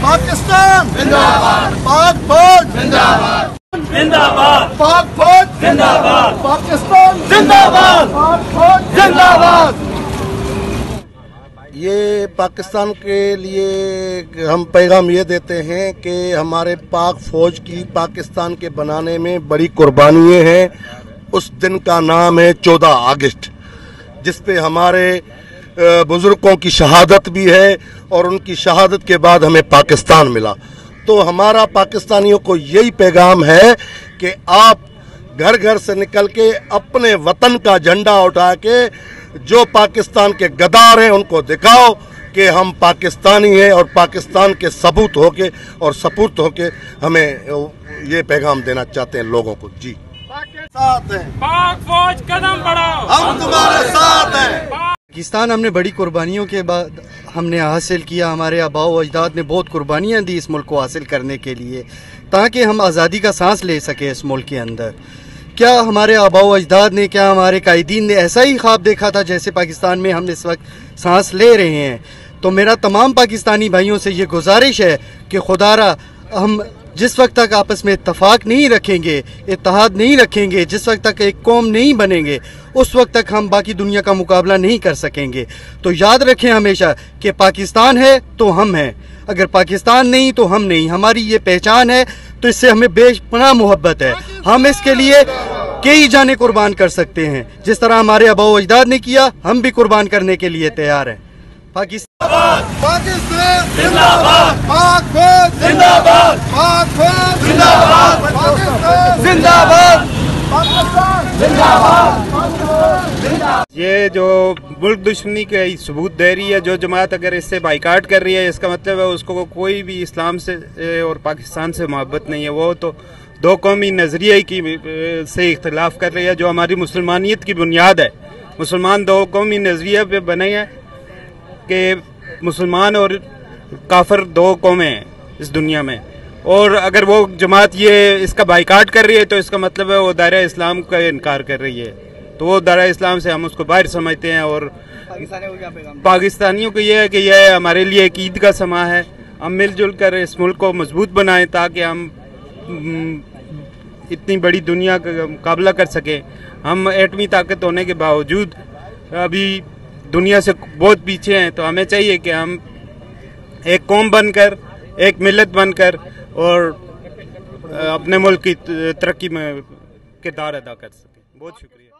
पाकिस्तान जिंदाबाद, पाक फौज जिंदाबाद, जिंदाबाद, पाक फौज जिंदाबाद, पाकिस्तान जिंदाबाद, पाक फौज जिंदाबाद। ये पाकिस्तान के लिए हम पैगाम ये देते हैं कि हमारे पाक फौज की पाकिस्तान के बनाने में बड़ी कुर्बानियाँ हैं। उस दिन का नाम है 14 अगस्त, जिस पे हमारे बुजुर्गों की शहादत भी है और उनकी शहादत के बाद हमें पाकिस्तान मिला। तो हमारा पाकिस्तानियों को यही पैगाम है कि आप घर घर से निकल के अपने वतन का झंडा उठा के जो पाकिस्तान के गद्दार हैं उनको दिखाओ कि हम पाकिस्तानी हैं और पाकिस्तान के सबूत होके और सपूत होके हमें ये पैगाम देना चाहते हैं लोगों को। जी साथ हैं, पाक फौज कदम बढ़ाओ, हम तुम्हारे साथ हैं। पाकिस्तान हमने बड़ी कुर्बानियों के बाद हमने हासिल किया। हमारे आबाओ अजदाद ने बहुत कुर्बानियाँ दी इस मुल्क को हासिल करने के लिए, ताकि हम आज़ादी का सांस ले सके इस मुल्क के अंदर। क्या हमारे आबाओ अजदाद ने, क्या हमारे कायदीन ने ऐसा ही ख्वाब देखा था जैसे पाकिस्तान में हम इस वक्त सांस ले रहे हैं? तो मेरा तमाम पाकिस्तानी भाइयों से ये गुजारिश है कि खुदारा हम जिस वक्त तक आपस में इत्तफाक नहीं रखेंगे, इत्तेहाद नहीं रखेंगे, जिस वक्त तक एक कौम नहीं बनेंगे, उस वक्त तक हम बाकी दुनिया का मुकाबला नहीं कर सकेंगे। तो याद रखें हमेशा कि पाकिस्तान है तो हम हैं, अगर पाकिस्तान नहीं तो हम नहीं। हमारी ये पहचान है, तो इससे हमें बेपनाह मोहब्बत है। हम इसके लिए कई जाने कुर्बान कर सकते हैं। जिस तरह हमारे आबाओ अजदाद ने किया, हम भी कुर्बान करने के लिए तैयार हैं। पाकिस्तान जिंदाबाद, पाक फौज जिंदाबाद, पाक फौज जिंदाबाद, पाकिस्तान जिंदाबाद, पाकिस्तान जिंदाबाद। ये जो मुल्क दुश्मनी के सबूत दे रही है, जो जमात अगर इससे बाइकाट कर रही है, इसका मतलब है उसको कोई भी इस्लाम से और पाकिस्तान से मोहब्बत नहीं है। वो तो दो कौमी नजरिए की से इख्तिलाफ कर रही है, जो हमारी मुसलमानियत की बुनियाद है। मुसलमान दो कौमी नजरिए पे बने हैं कि मुसलमान और काफिर दो कौमें हैं इस दुनिया में। और अगर वो जमात ये इसका बाइकाट कर रही है तो इसका मतलब है वो दायरा इस्लाम का इनकार कर रही है। तो वो दायरा इस्लाम से हम उसको बाहर समझते हैं। और पाकिस्तानियों को ये है कि यह हमारे लिए एक ईद का समा है। हम मिलजुल कर इस मुल्क को मजबूत बनाएं ताकि हम इतनी बड़ी दुनिया का मुकाबला कर सकें। हम एटमी ताकत होने के बावजूद अभी दुनिया से बहुत पीछे हैं। तो हमें चाहिए कि हम एक कौम बनकर, एक मिलत बनकर और अपने मुल्क की तरक्की में किरदार अदा कर सकें। बहुत शुक्रिया।